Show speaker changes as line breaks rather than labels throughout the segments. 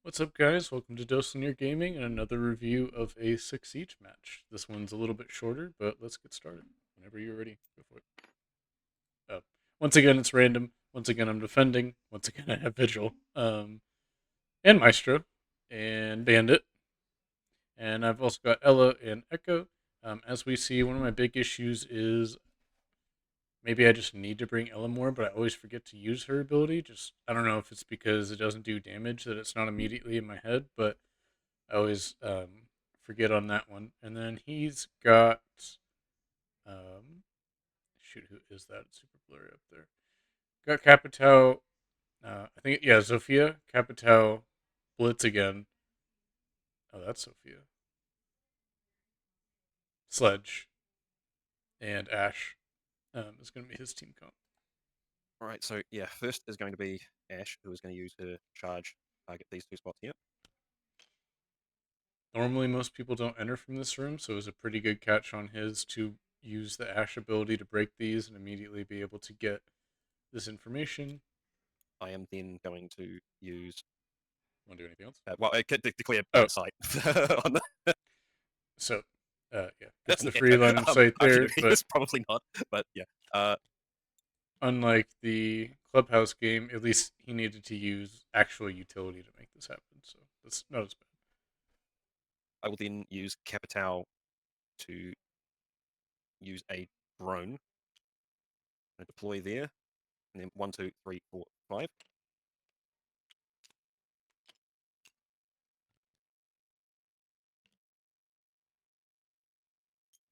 What's up, guys? Welcome to Dosing Your Gaming and another review of a 6 each match. This one's a little bit shorter, but let's get started. Whenever you're ready, go for it. Uh, Once again, it's random. Once again, I'm defending. Once again, I have Vigil, and Maestro, and Bandit, and I've also got Ella and Echo. As we see, one of my big issues is maybe I just need to bring Ella more, but I always forget to use her ability. Just I don't know if it's because it doesn't do damage that it's not immediately in my head, but I always forget on that one. And then he's got um, shoot, who is that? It's super blurry up there. Got Capitao. I think Zofia, Capitao, Blitz again. Oh, that's Sophia. Sledge and Ash is going to be his team comp.
All right, so yeah, first is going to be Ash, who is going to use her charge target these two spots here.
Normally, most people don't enter from this room, so it was a pretty good catch on his to use the Ash ability to break these and immediately be able to get this information.
I am then going to use,
Want to do anything else?
declare
Oh,
sight on
so yeah, gets
that's
the
an
free
echo.
line of sight there, but
It's probably not, but yeah.
unlike the clubhouse game, at least he needed to use actual utility to make this happen. So that's not as bad.
I will then use Capitao to use a drone and deploy there, and then one, two, three, four, five.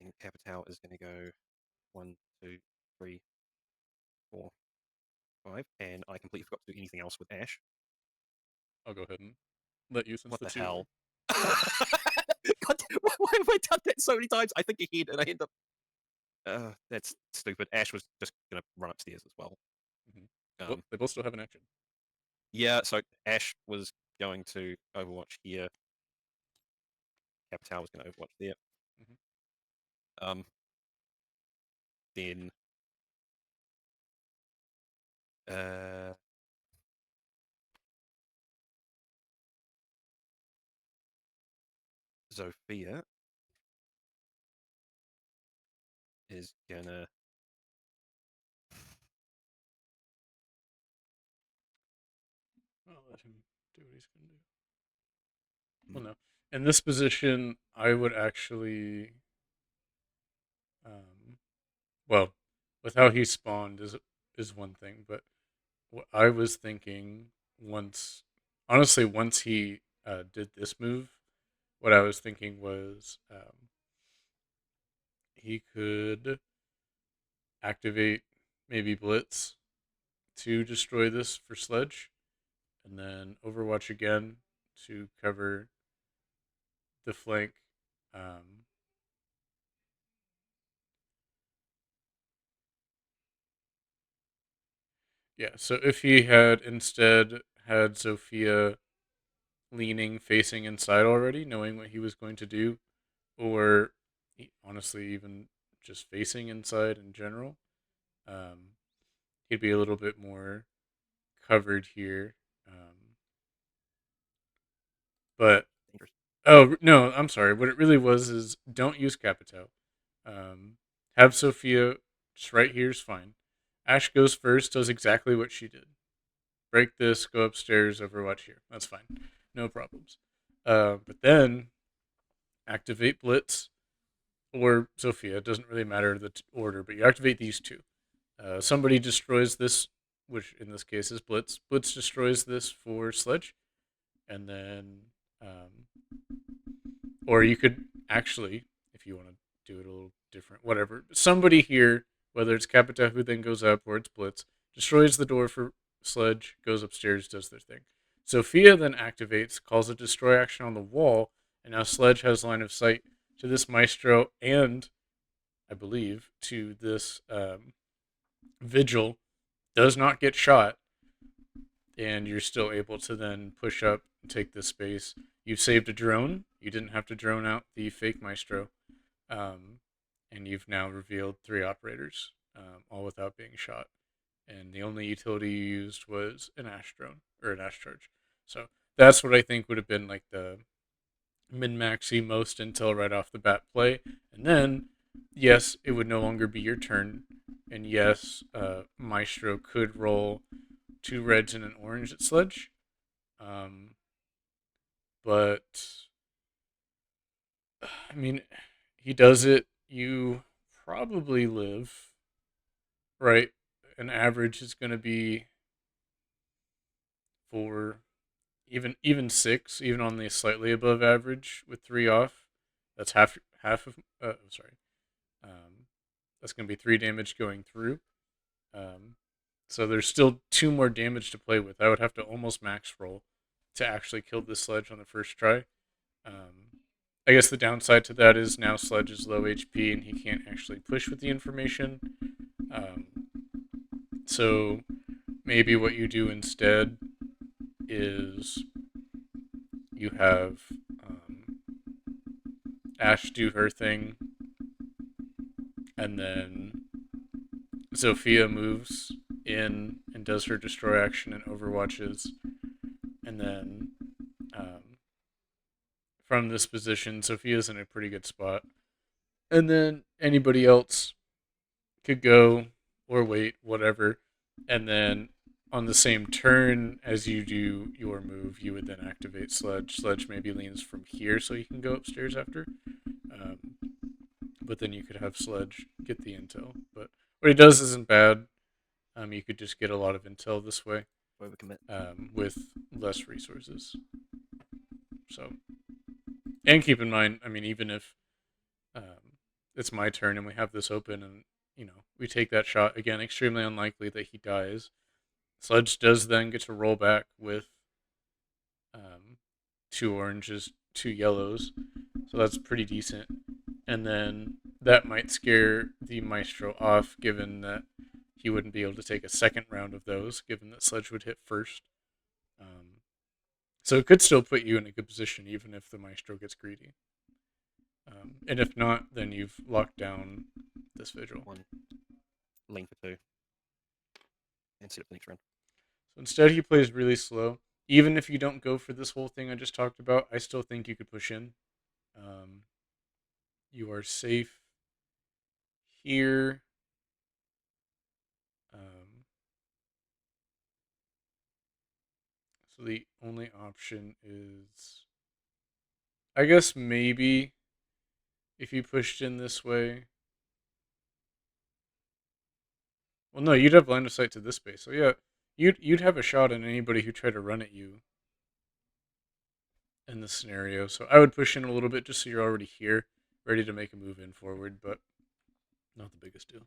And Capitao is going to go one, two, three, four, five, and I completely forgot to do anything else with Ash.
I'll go ahead and let you since
What
the
the
two
hell?
are.
God, why have I done that so many times? I think ahead and I end up. That's stupid. Ash was just gonna run upstairs as well.
Mm-hmm. Well,
Um,
they both still have an action.
yeah. So Ash was going to Overwatch here. Capital was going to Overwatch there.
Mm-hmm.
Um, then uh, Zofia is gonna.
I'll let him do what he's going to do.
Hmm,
Well, no. In this position, I would actually, um, well, with how he spawned is one thing, but what I was thinking once, honestly, once he did this move, what I was thinking was he could activate maybe Blitz to destroy this for Sledge, and then Overwatch again to cover the flank. Um, yeah, so if he had instead had Sophia leaning, facing inside already, knowing what he was going to do, or honestly, even just facing inside in general, um, he'd be a little bit more covered here. But
dangerous.
oh no, I'm sorry. What it really was is don't use Capito. Um, have Sophia just right here is fine. Ash goes first, does exactly what she did. Break this, go upstairs, Overwatch here. That's fine, no problems. But then activate Blitz or Sophia. It doesn't really matter the order, but you activate these two. Somebody destroys this, which in this case is Blitz. Blitz destroys this for Sledge, and then or you could actually, if you want to do it a little different, whatever. Somebody here, whether it's Capita who then goes up or it's Blitz, destroys the door for Sledge, goes upstairs, does their thing. Sophia then activates, calls a destroy action on the wall, and now Sledge has line of sight to this Maestro and, I believe, to this Vigil. Does not get shot, and you're still able to then push up and take this space. You saved a drone. You didn't have to drone out the fake Maestro. Um, and you've now revealed three operators, all without being shot. And the only utility you used was an Ash drone or an Ash charge. So that's what I think would have been like the min maxy most intel right off the bat play. And then, yes, it would no longer be your turn. And yes, Maestro could roll two reds and an orange at Sledge. Um, but, I mean, he does it. You probably live, right? An average is going to be for even six, even on the slightly above average with three off. That's half of. Sorry. Um, that's going to be three damage going through. Um, so there's still two more damage to play with. I would have to almost max roll to actually kill this Sledge on the first try. I guess the downside to that is now Sledge is low HP and he can't actually push with the information. Um, so maybe what you do instead is you have Ash do her thing, and then Sophia moves in and does her destroy action and overwatches, and then from this position, Sophia's in a pretty good spot. And then anybody else could go or wait, whatever. And then on the same turn as you do your move, you would then activate Sledge. Sledge maybe leans from here so you can go upstairs after. Um, but then you could have Sledge get the intel. But what he does isn't bad. You could just get a lot of intel this way
Overcommit.
with less resources. So, and keep in mind, I mean, even if it's my turn and we have this open and we take that shot again, extremely unlikely that he dies. Sledge does then get to roll back with two oranges, two yellows, so that's pretty decent. And then that might scare the Maestro off, given that he wouldn't be able to take a second round of those, given that Sledge would hit first. So it could still put you in a good position, even if the Maestro gets greedy. And if not, then you've locked down this vigil.
One. Lane for two. And set up the next round.
So instead, he plays really slow. Even if you don't go for this whole thing I just talked about, I still think you could push in. You are safe here. So the only option is, I guess maybe if you pushed in this way. Well, no, you'd have line of sight to this space. So yeah, you'd have a shot at anybody who tried to run at you in this scenario. So I would push in a little bit just so you're already here, ready to make a move in forward, but not the biggest deal.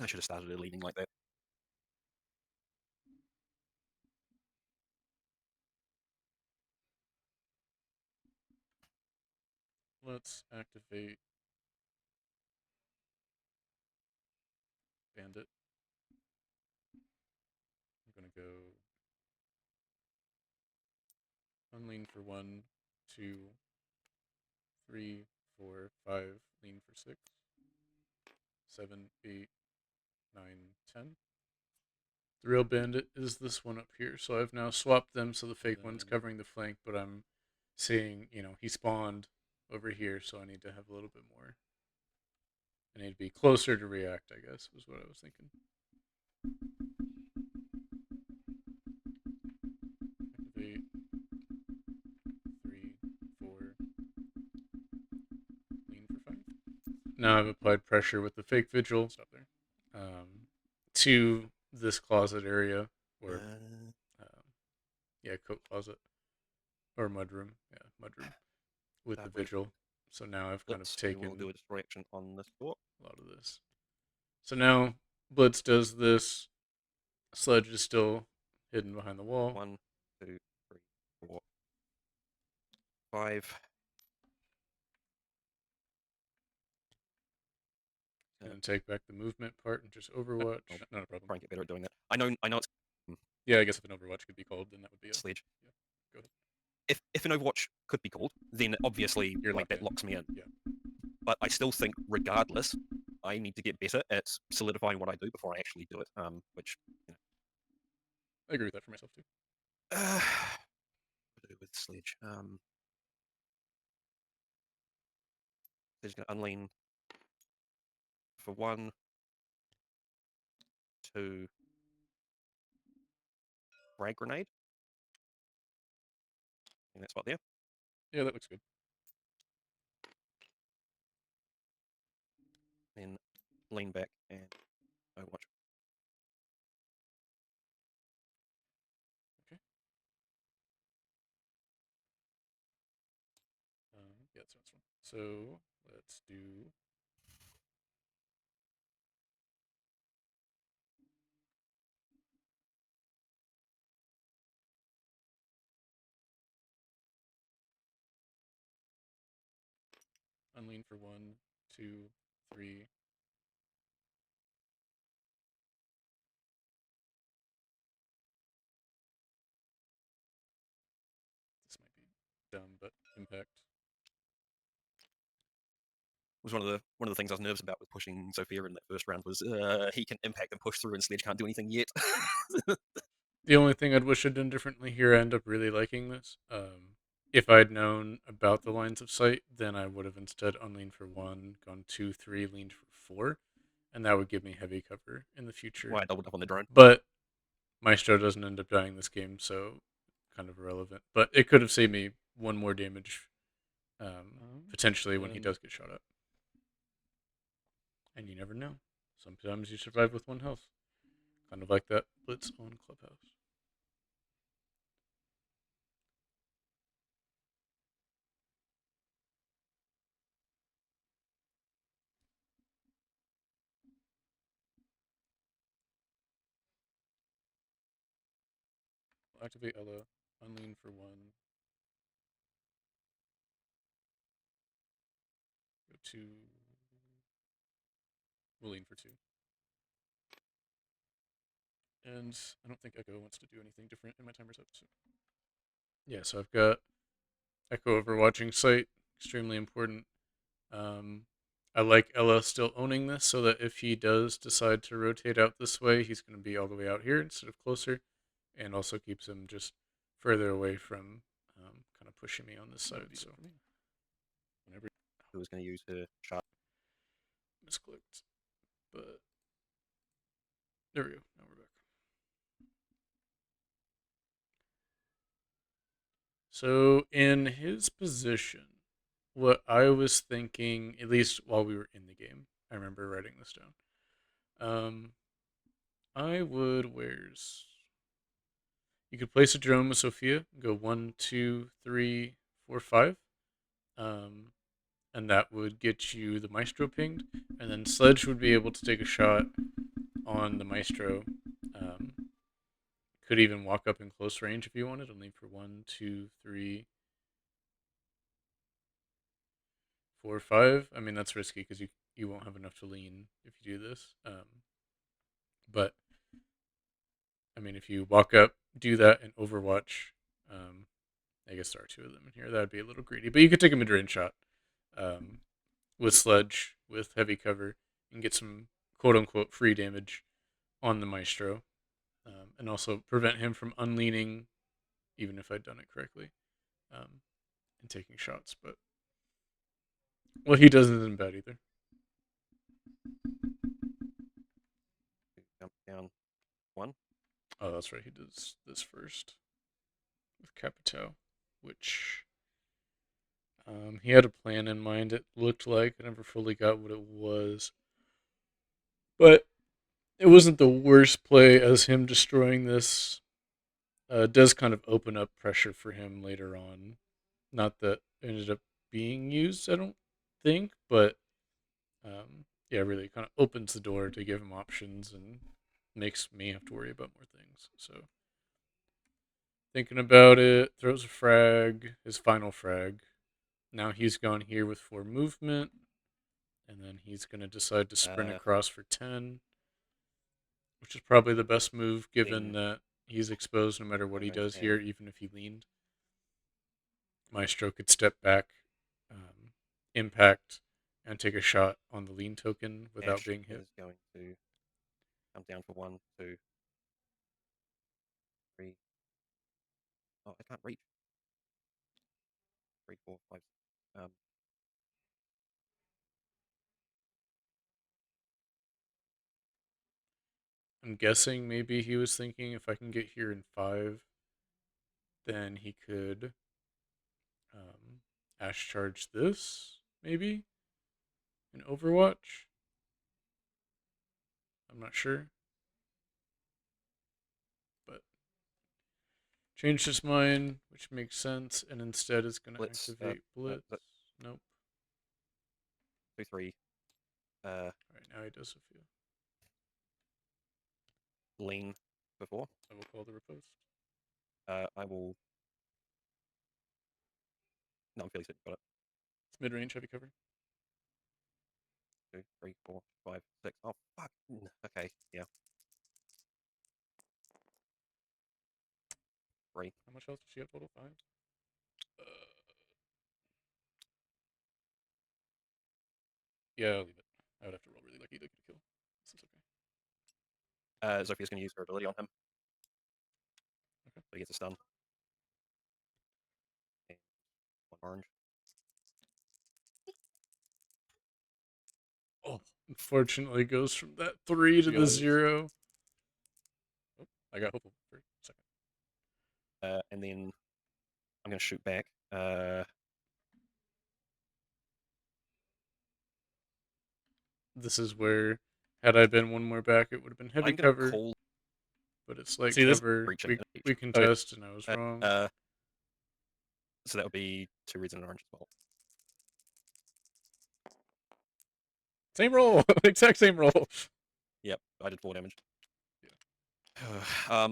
I should have started it leading like that.
Let's activate Bandit. I'm gonna go unlean for 1, 2, 3, 4, 5, lean for 6, 7, 8, 9, 10. The real bandit is this one up here. So I've now swapped them so the fake one's covering the flank, but I'm seeing, he spawned over here, so I need to have a little bit more. I need to be closer to react, I guess, was what I was thinking. Activate 3, 4, lean for 5. Now I've applied pressure with the fake vigil. Stop there. To this closet area, or coat closet, or mudroom. Yeah, mudroom with the vigil. So now I've kind of taken.
We'll do a destroy action on this door.
A lot of this. So now Blitz does this. Sledge is still hidden behind the wall.
1, 2, 3, 4, 5.
And take back the movement part and just Overwatch. Not a problem.
Try and get better at doing that. I know it's.
Yeah, I guess if an Overwatch could be called, then that would be a
Sledge.
Yeah, go ahead.
If an Overwatch could be called, then obviously that locks me in.
Yeah.
But I still think, regardless, I need to get better at solidifying what I do before I actually do it. Which
I agree with that for myself too.
uh, what do with Sledge? They're just going to unlean for 1, 2, frag grenade. In that spot there.
Yeah, that looks good.
Then lean back and Overwatch.
Okay. Yeah, that sounds fun. So let's do. Unlean for 1, 2, 3. This might be dumb, but impact.
Was one of the things I was nervous about with pushing Sophia in that first round was he can impact and push through, and Sledge can't do anything yet.
The only thing I'd wish I'd done differently here, I end up really liking this. If I'd known about the lines of sight, then I would have instead unleaned for 1, gone 2, 3, leaned for 4, and that would give me heavy cover in the future.
Why I doubled up on the drone.
But Maestro doesn't end up dying this game, so kind of irrelevant. But it could have saved me 1 more damage, potentially, when he does get shot at. And you never know. Sometimes you survive with 1 health. Kind of like that blitz on Clubhouse. We'll activate Ella, unlean for 1, go 2, we'll lean for 2. And I don't think Echo wants to do anything different, and my timer's up. So yeah, so I've got Echo overwatching sight, extremely important. I like Ella still owning this, so that if he does decide to rotate out this way, he's going to be all the way out here instead of closer, and also keeps him just further away from kind of pushing me on this side. So whenever
Who was going to use her shot?
misclicked, but there we go. Now we're back. So in his position, what I was thinking, at least while we were in the game, I remember writing this down. I would. Where's you could place a drone with Sophia, go 1, 2, 3, 4, 5, and that would get you the Maestro pinged, and then Sledge would be able to take a shot on the Maestro. Could even walk up in close range if you wanted, and leave for 1, 2, 3, 4, 5. I mean, that's risky because you won't have enough to lean if you do this. But I mean, if you walk up, do that, and Overwatch, I guess there are 2 of them in here. That would be a little greedy, but you could take a mid-range shot with Sledge with heavy cover and get some quote-unquote free damage on the Maestro, and also prevent him from unleaning, even if I'd done it correctly, and taking shots. But what he does isn't bad either.
Jump down 1.
Oh, that's right. He does this first with Capitao, which he had a plan in mind. It looked like I never fully got what it was, but it wasn't the worst play, as him destroying this does kind of open up pressure for him later on. Not that it ended up being used, I don't think, but yeah, really kind of opens the door to give him options and makes me have to worry about more things. So thinking about it, throws a frag, his final frag. Now he's gone here with 4 movement, and then he's going to decide to sprint across for 10, which is probably the best move given that he's exposed no matter what he does here, even if he leaned. Maestro could step back, impact, and take a shot on the lean token without
Ash
being hit.
is going to come down for 1, 2, 3. Oh, I can't reach. 3, 4, 5. Um,
I'm guessing maybe he was thinking if I can get here in 5, then he could Ash charge this, maybe? In Overwatch? I'm not sure. But changed his mind, which makes sense, and instead is going to
Blitz.
activate Blitz. Nope.
2, 3.
Alright, now he does a few.
Lean before.
I will call the riposte.
I will. No, I'm fairly certain. Got it.
It's mid range, heavy cover.
2, 3, 4, 5, 6. Oh, fuck. Okay, yeah. 3.
How much health does she have total? 5? Yeah, I'll leave it. I would have to roll really lucky to get a kill. This is okay.
Zophia's going to use her ability on him.
Okay.
So he gets a stun. And 1 orange.
Oh, unfortunately, goes from that 3 to the 0. Oh, I got hopeful for a second.
And then I'm going to shoot back.
This is where, had I been one more back, it would have been heavy
I'm going to
cover.
call.
But it's like
See, this
cover.
breaching.
We contest, and I was wrong.
So that would be 2 reds and an orange as well.
Same roll, exact same roll.
Yep, I did 4 damage.
Yeah.
I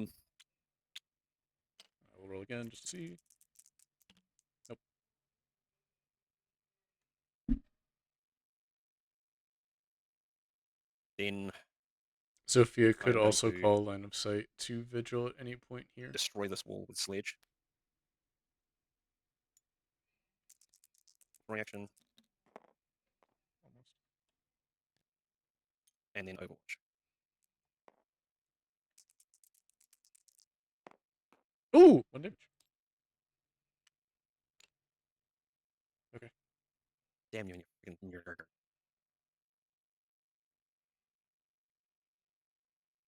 will roll again just to see. Nope.
Then
Sophia could
I'm going
also
to
call line of sight to Vigil at any point here.
destroy this wall with Sledge. Reaction.
Almost.
And then Overwatch.
Ooh, 1 damage. Okay.
Damn you and your burger.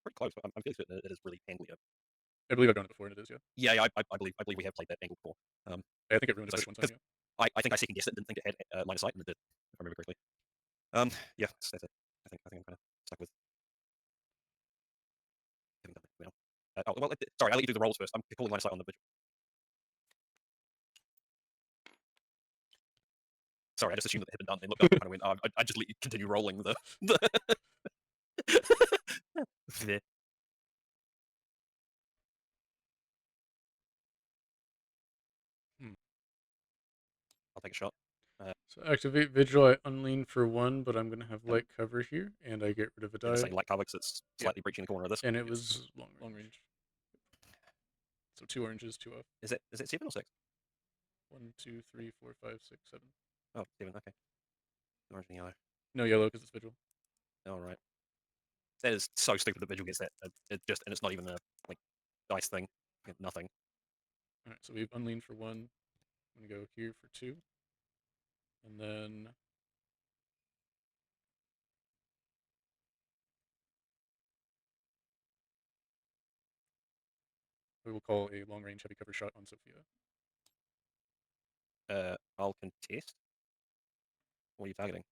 Pretty close. I'm feeling certain it is really Panglia.
I believe I've done it before, and it is, yeah.
Yeah, I believe we have played that angle before.
I think everyone has played one time, yeah.
I think I second guessed it, didn't think it had line of sight, and it did, if I remember correctly. Yeah, that's it. I think I'm kind of stuck with having done it now. Sorry, I'll let you do the rolls first. I'm calling line of sight on the Vigil. Sorry, I just assumed that it had been done. Then looked up and kind of went, oh, I just let you continue rolling the there. I'll take a shot.
So activate Vigil, I unlean for 1, but I'm going to have light cover here, and I get rid of a
And
die.
say light cover because it's slightly breaching the corner of this.
And it was long range. So 2 oranges, 2 off.
Is it 7 or 6?
1, 2, 3, 4, 5, 6, 7.
Oh, 7, okay. Orange and yellow.
No yellow because it's Vigil.
All right. That is so stupid that Vigil gets that. And it's not even a dice thing. Nothing.
All right, so we've unleaned for 1. I'm going to go here for 2. And then we will call a long range heavy cover shot on Sophia.
I'll contest. What are you targeting?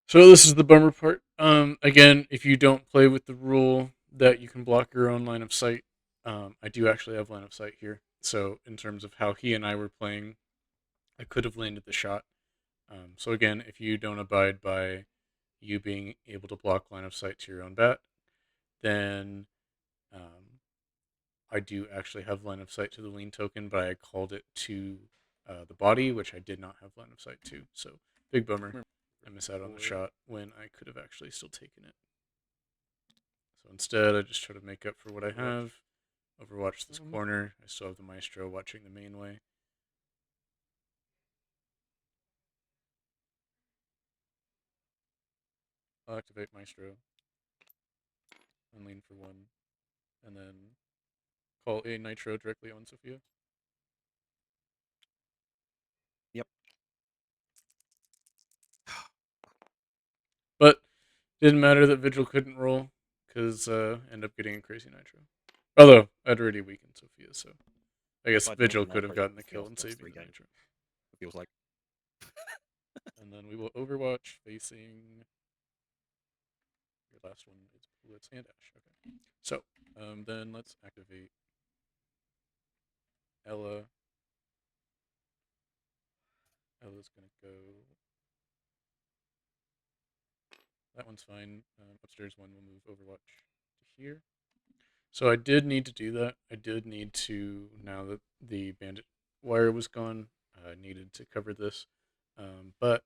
So this is the bummer part. Again, if you don't play with the rule that you can block your own line of sight, I do actually have line of sight here. So in terms of how he and I were playing, I could have landed the shot. So again, if you don't abide by you being able to block line of sight to your own bat, then I do actually have line of sight to the lean token, but I called it to the body, which I did not have line of sight to. So big bummer. I miss out on the shot when I could have actually still taken it. So instead, I just try to make up for what I have. Overwatch this corner. I still have the Maestro watching the main way. I'll activate Maestro and lean for one, and then call a Nitro directly on Sophia.
Yep.
But didn't matter that Vigil couldn't roll because end up getting a crazy Nitro. Although I'd already weakened Sophia, so I guess
If I'd
Vigil
wanted
could have
Nitro,
gotten the
it'd be
kill
off
and
the next
saved me
3
the
games.
Nitro.
It feels like.
And then we will Overwatch facing your last one is Blitz and Ash. Okay. So then let's activate Ella. Ella's gonna go. That one's fine. Upstairs one will move Overwatch to here. So I did need to do that. I did need to, now that the bandit wire was gone, I needed to cover this. But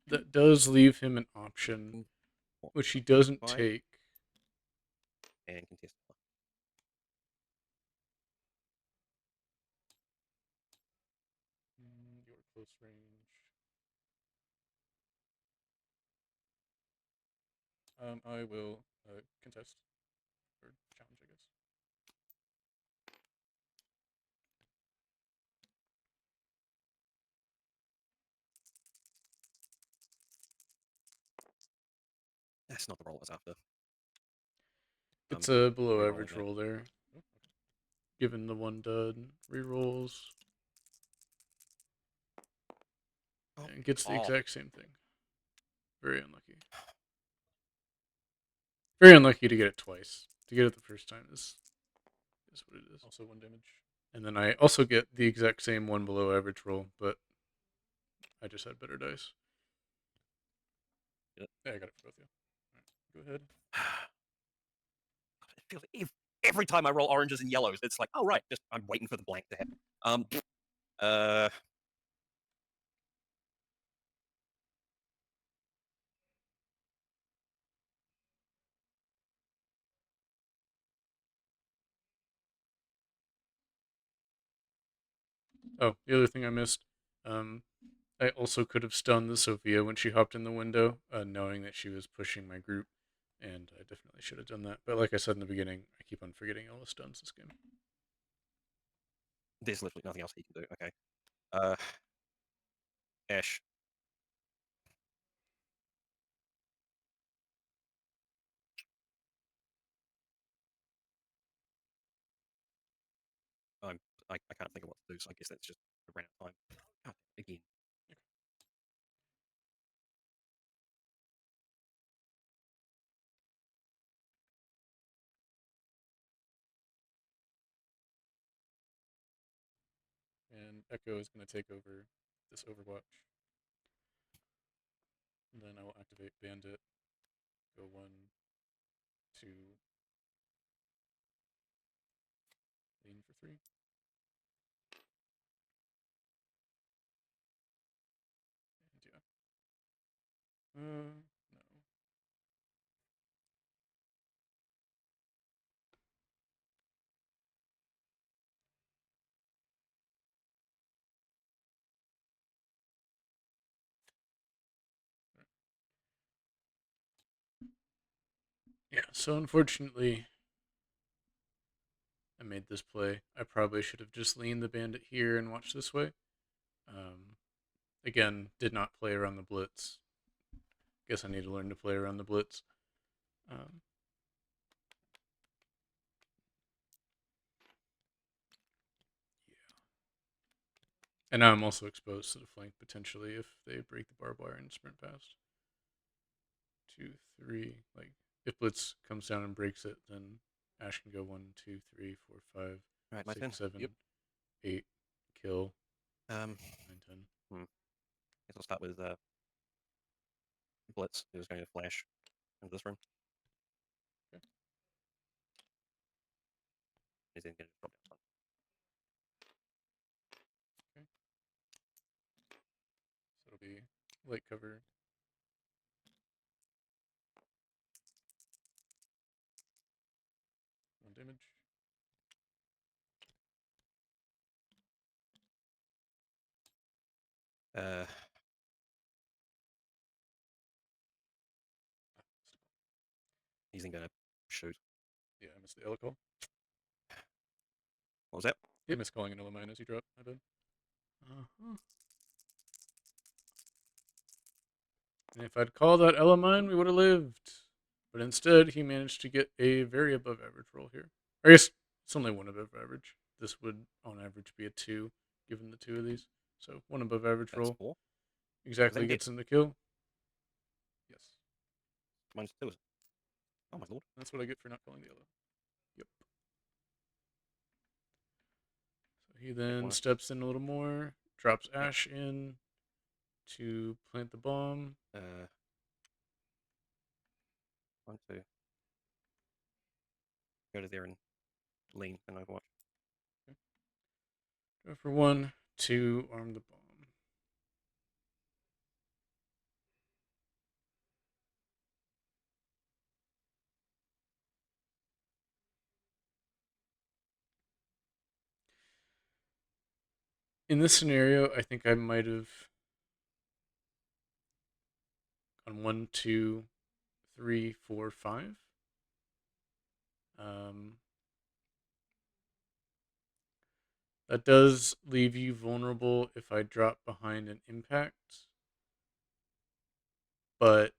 that does leave him an option, which he doesn't
5
take.
and contest.
Your close range. I will contest or challenge, I guess.
That's not the roll I was after.
It's a below
Re-rolling
average
that.
roll there. Given the one dud, rerolls,
Oh.
and gets the exact same thing. Very unlucky. Very unlucky to get it twice. To get it the first time is what it is. Also one damage. And then I also get the exact same one below average roll, but I just had better dice.
Yep.
Yeah, I got it for both of you. All right, go ahead.
It feels like every time I roll oranges and yellows, it's like, oh right, just I'm waiting for the blank to hit. Uh,
Oh, the other thing I missed. I also could have stunned the Sophia when she hopped in the window, knowing that she was pushing my group, and I definitely should have done that. But like I said in the beginning, I keep on forgetting all the stuns this game.
there's literally nothing else he can do. Okay. Ash. I'm. I can't think of what to do, so I guess that's just I ran out of time. God, again.
And Echo is going to take over this Overwatch. And then I will activate Bandit. Go 1, 2, lean for 3. And yeah. No. Yeah, so unfortunately, I made this play. I probably should have just leaned the bandit here and watched this way. Again, did not play around the blitz. Guess I need to learn to play around the blitz. Um, yeah. And now I'm also exposed to the flank potentially if they break the barbed wire and sprint past. 2, 3. Like, if blitz comes down and breaks it, then Ash can go 1, 2, 3, 4, 5,
All right, my
6,
turn.
7,
Yep.
8, kill,
Um.
9, 10.
Guess I'll start with Blitz, who's going to flash into this room.
Okay.
He's then going to drop down.
Okay. So it'll be light cover. 1 damage.
Uh, he's then going to shoot.
Yeah, I missed the yellow call.
What was that?
I missed calling an yellow mine as you drop. My bad. Uh-huh. And if I'd called that yellow mine, we would have lived. But instead, he managed to get a very above average roll here. I guess it's only one above average. This would, on average, be a 2, given the 2 of these. So one above average
That's
roll
4.
exactly
Then
gets him to kill. Yes,
-2. Oh my lord.
that's what I get for not calling the yellow. Yep. So he then steps in a little more, drops Ash in to plant the bomb.
1, 2. Go to there and lean and Overwatch.
Okay. Go for 1, 2, arm the bomb. In this scenario, I think I might have gone 1, 2, 3, 4, 5. That does leave you vulnerable if I drop behind an impact. But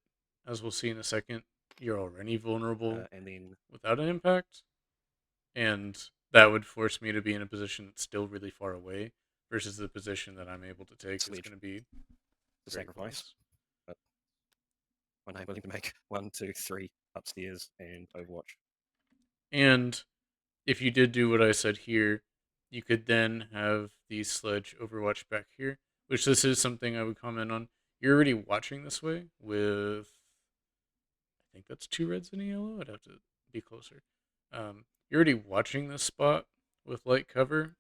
as we'll see in a second, you're already vulnerable
And then
without an impact. And that would force me to be in a position that's still really far away versus the position that I'm able to take is going to be
the
very
sacrifice.
close.
But I'm willing to make 1, 2, 3 upstairs and Overwatch.
And if you did do what I said here, you could then have the sledge Overwatch back here, which this is something I would comment on. You're already watching this way with, I think that's 2 reds and a yellow. I'd have to be closer. You're already watching this spot with light cover,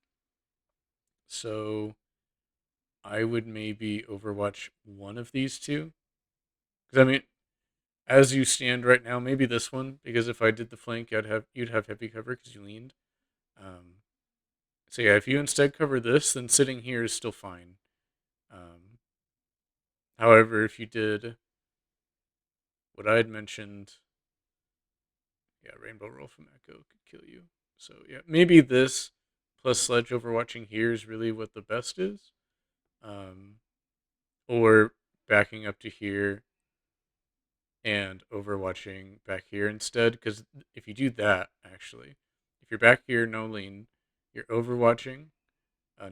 so I would maybe Overwatch one of these two. Because I mean, as you stand right now, maybe this one. Because if I did the flank, you'd have heavy cover because you leaned. So yeah, if you instead cover this, then sitting here is still fine. However, if you did what I had mentioned, yeah, Rainbow Roll from Echo could kill you. So yeah, maybe this plus Sledge Overwatching here is really what the best is. Or backing up to here and Overwatching back here instead. Because if you do that, actually, if you're back here, no lean, you're Overwatching.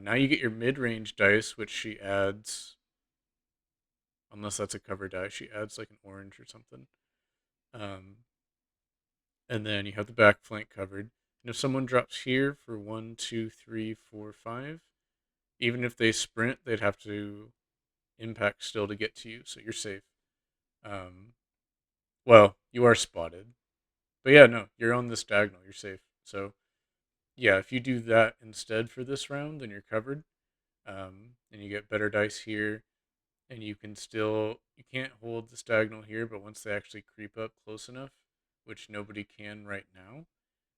Now you get your mid-range dice, which she adds, unless that's a cover die, she adds like an orange or something. And then you have the back flank covered. And if someone drops here for 1, 2, 3, 4, 5, even if they sprint, they'd have to impact still to get to you, so you're safe. Well, you are spotted. But yeah, no, you're on this diagonal, you're safe. So yeah, if you do that instead for this round, then you're covered. And you get better dice here. And you can't hold this diagonal here, but once they actually creep up close enough, which nobody can right now,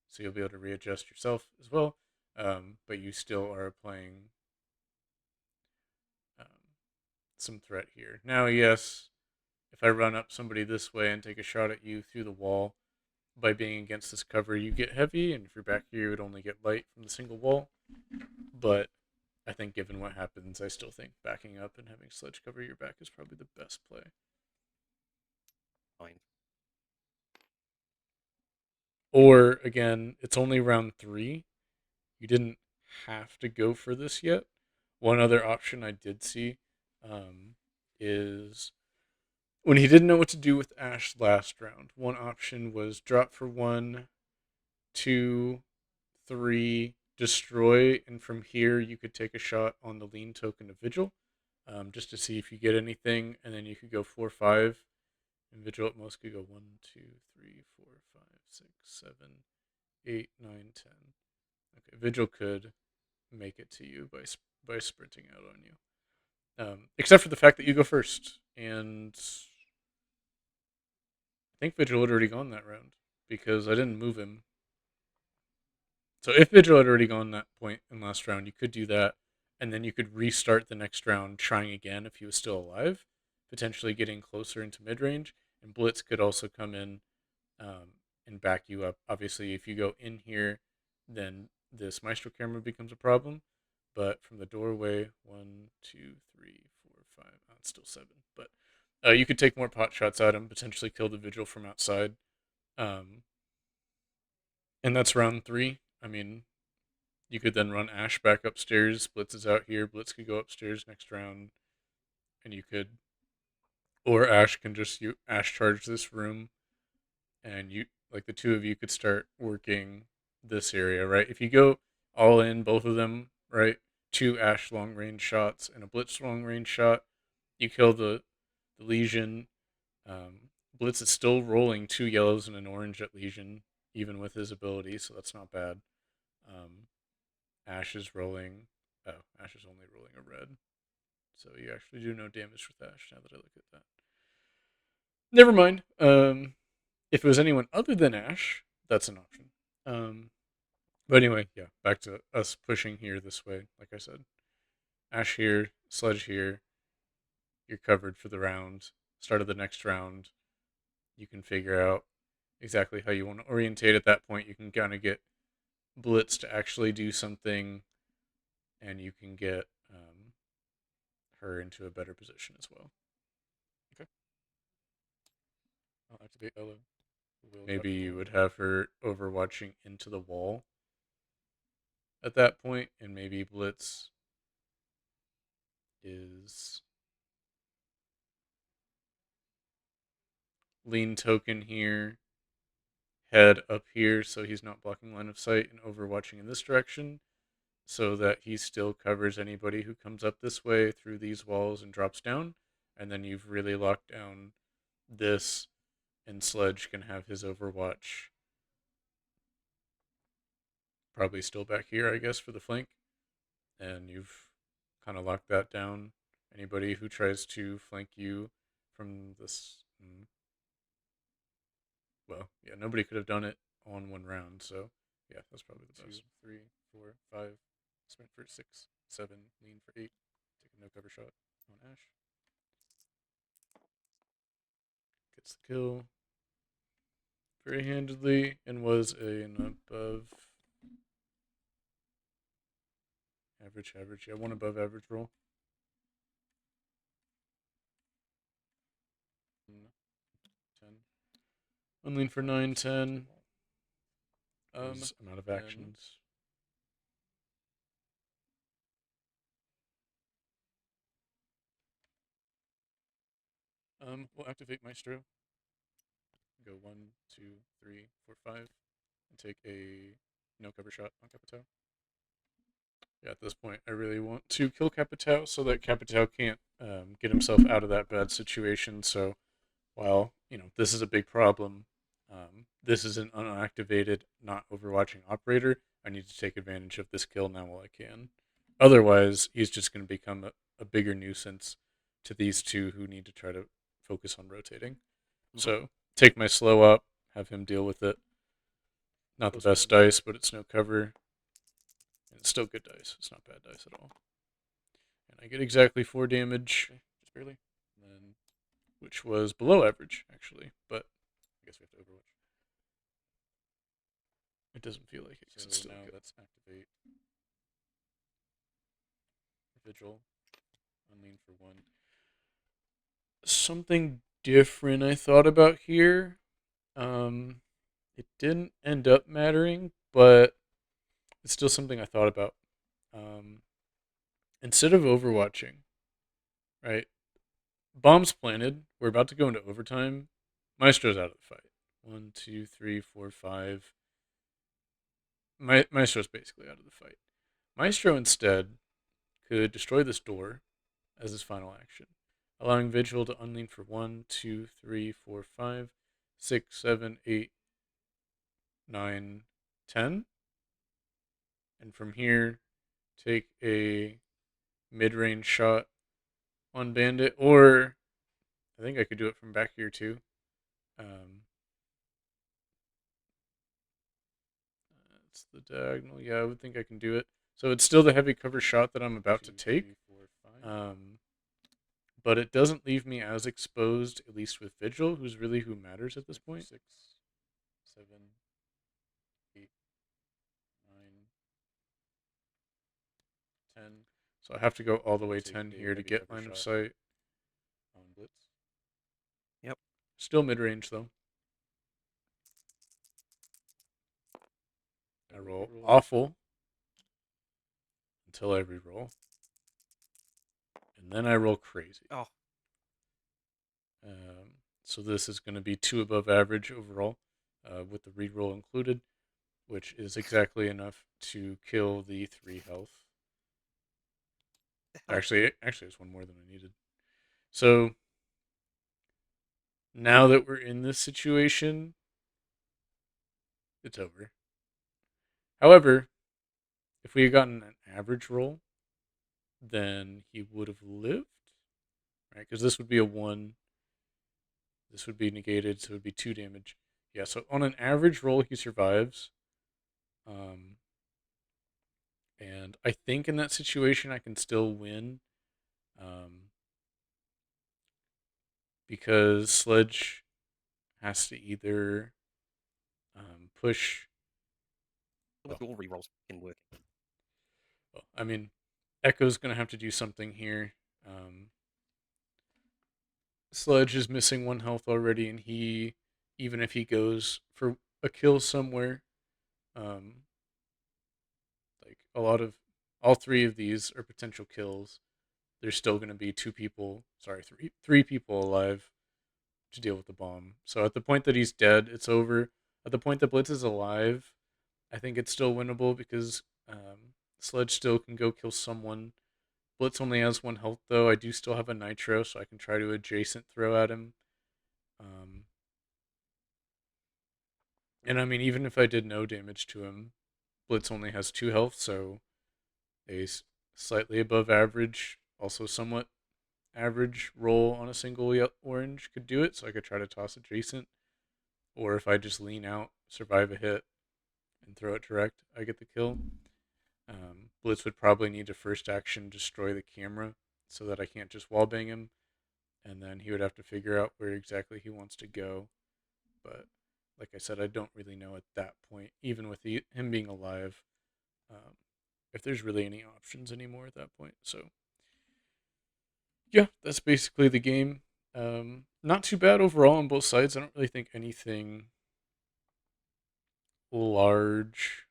so you'll be able to readjust yourself as well. But you still are applying um, some threat here. Now, yes, if I run up somebody this way and take a shot at you through the wall, by being against this cover, you get heavy, and if you're back here, you would only get light from the single wall. But I think given what happens, I still think backing up and having Sledge cover your back is probably the best play.
Fine.
Or, again, it's only round 3. You didn't have to go for this yet. One other option I did see is when he didn't know what to do with Ash last round, one option was drop for 1, 2, 3, destroy, and from here you could take a shot on the lean token of Vigil, just to see if you get anything, and then you could go 4, 5, and Vigil at most could go 1, 2, 3, 4, 5, 6, 7, 8, 9, 10. Okay, Vigil could make it to you by sprinting out on you, except for the fact that you go first, and I think Vigil had already gone that round because I didn't move him. So if Vigil had already gone that point in last round, you could do that, and then you could restart the next round trying again if he was still alive, potentially getting closer into mid range. And Blitz could also come in and back you up. Obviously, if you go in here, then this Maestro camera becomes a problem. But from the doorway, 1, 2, 3, 4, 5. Oh, it's still 7. But you could take more pot shots at him, potentially kill the vigil from outside. Um, and that's round 3. I mean, you could then run Ash back upstairs. Blitz is out here. Blitz could go upstairs next round, and you could, or Ash can just Ash charge this room, and you like the two of you could start working this area, right? If you go all in, both of them, right? 2 Ash long range shots and a Blitz long range shot, you kill the Legion. Blitz is still rolling 2 yellows and an orange at Legion, even with his ability, so that's not bad. Um, Ash is rolling. Oh, Ash is only rolling a red. So you actually do no damage with Ash now that I look at that. Never mind. If it was anyone other than Ash, that's an option. But anyway, yeah, back to us pushing here this way. Like I said, Ash here, Sledge here. You're covered for the round. Start of the next round, you can figure out exactly how you want to orientate. At that point, you can kind of get Blitz to actually do something, and you can get her into a better position as well. Okay. I'll activate Ella. Maybe you would have her overwatching into the wall at that point, and maybe Blitz is lean token here, head up here, so he's not blocking line of sight, and overwatching in this direction, so that he still covers anybody who comes up this way through these walls and drops down. And then you've really locked down this, and Sledge can have his overwatch probably still back here, I guess, for the flank. And you've kind of locked that down. Anybody who tries to flank you from this, well, yeah, nobody could have done it on one round. So yeah, that's probably the best. 2, 3, 4, 5. Sprint for 6, 7. Lean for 8. Take a no cover shot on Ash. Gets the kill very handedly, and was an above average. Yeah, one above average roll. 10. One lean for 9, 10. Amount of actions. We'll activate Maestro. Go 1, 2, 3, 4, 5, and take a no cover shot on Capitao. Yeah, at this point, I really want to kill Capitao so that Capitao can't get himself out of that bad situation. So while this is a big problem, this is an unactivated, not overwatching operator. I need to take advantage of this kill now while I can. Otherwise, he's just going to become a bigger nuisance to these two who need to try to focus on rotating. So take my slow up, have him deal with it. Not the best dice, but it's no cover. And it's still good dice. It's not bad dice at all. And I get exactly 4 damage, just barely. And then, which was below average, actually. But I guess we have to overwatch. It doesn't feel like it. So it's still now good. Let's activate Vigil. Unlean for 1. Something different I thought about here. It didn't end up mattering, but it's still something I thought about. Instead of overwatching, right? Bombs planted. We're about to go into overtime. Maestro's out of the fight. 1, 2, 3, 4, 5. Maestro's basically out of the fight. Maestro instead could destroy this door as his final action, allowing Vigil to unlean for 1, 2, 3, 4, 5, 6, 7, 8, 9, 10. And from here, take a mid-range shot on Bandit, or I think I could do it from back here too. It's the diagonal. Yeah, I would think I can do it. So it's still the heavy cover shot that I'm about to take. But it doesn't leave me as exposed, at least with Vigil, who's really who matters at this point. 6, 7, 8, 9, 10. So I have to go all the way 10 here to get line of sight on Blitz.
Yep.
Still mid range though. I roll awful until I reroll. And then I roll crazy.
Oh,
So this is going to be 2 above average overall, with the reroll included, which is exactly enough to kill the 3 health.
the hell?
Actually, it's one more than I needed. So now that we're in this situation, it's over. However, if we had gotten an average roll, then he would have lived, right? Because this would be a 1. This would be negated, so it would be 2 damage. Yeah, so on an average roll, he survives. Um, and I think in that situation, I can still win. Because Sledge has to either push.
With all rerolls in work.
Well, I mean, Echo's going to have to do something here. Sledge is missing 1 health already, and he, even if he goes for a kill somewhere, um, like all 3 of these are potential kills. There's still going to be 2 people, sorry, 3 people alive to deal with the bomb. So at the point that he's dead, it's over. At the point that Blitz is alive, I think it's still winnable because Sledge still can go kill someone. Blitz only has 1 health though. I do still have a nitro, so I can try to adjacent throw at him. And I mean, even if I did no damage to him, Blitz only has 2 health, so a slightly above average, also somewhat average roll on a single orange could do it. So I could try to toss adjacent, or if I just lean out, survive a hit, and throw it direct, I get the kill. Blitz would probably need to first action destroy the camera so that I can't just wallbang him, and then he would have to figure out where exactly he wants to go. But like I said, I don't really know at that point, even with him being alive, if there's really any options anymore at that point. So yeah, that's basically the game. Not too bad overall on both sides. I don't really think anything large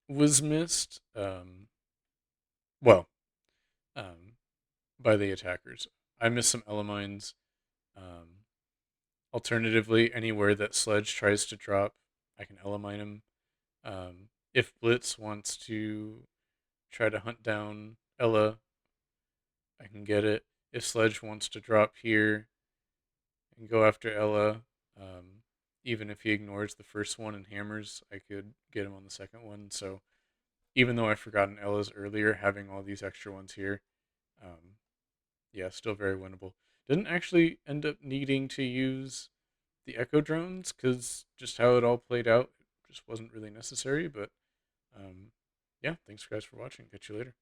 was missed. Well, um, by the attackers. I missed some Elemines. Um, Alternatively, anywhere that Sledge tries to drop, I can Elemine him. If Blitz wants to try to hunt down Ella, I can get it. If Sledge wants to drop here and go after Ella, even if he ignores the first one and hammers, I could get him on the second one. So even though I've forgotten Ella's earlier, having all these extra ones here, um, yeah, still very winnable. Didn't actually end up needing to use the Echo drones because just how it all played out just wasn't really necessary. But yeah, thanks guys for watching. Catch you later.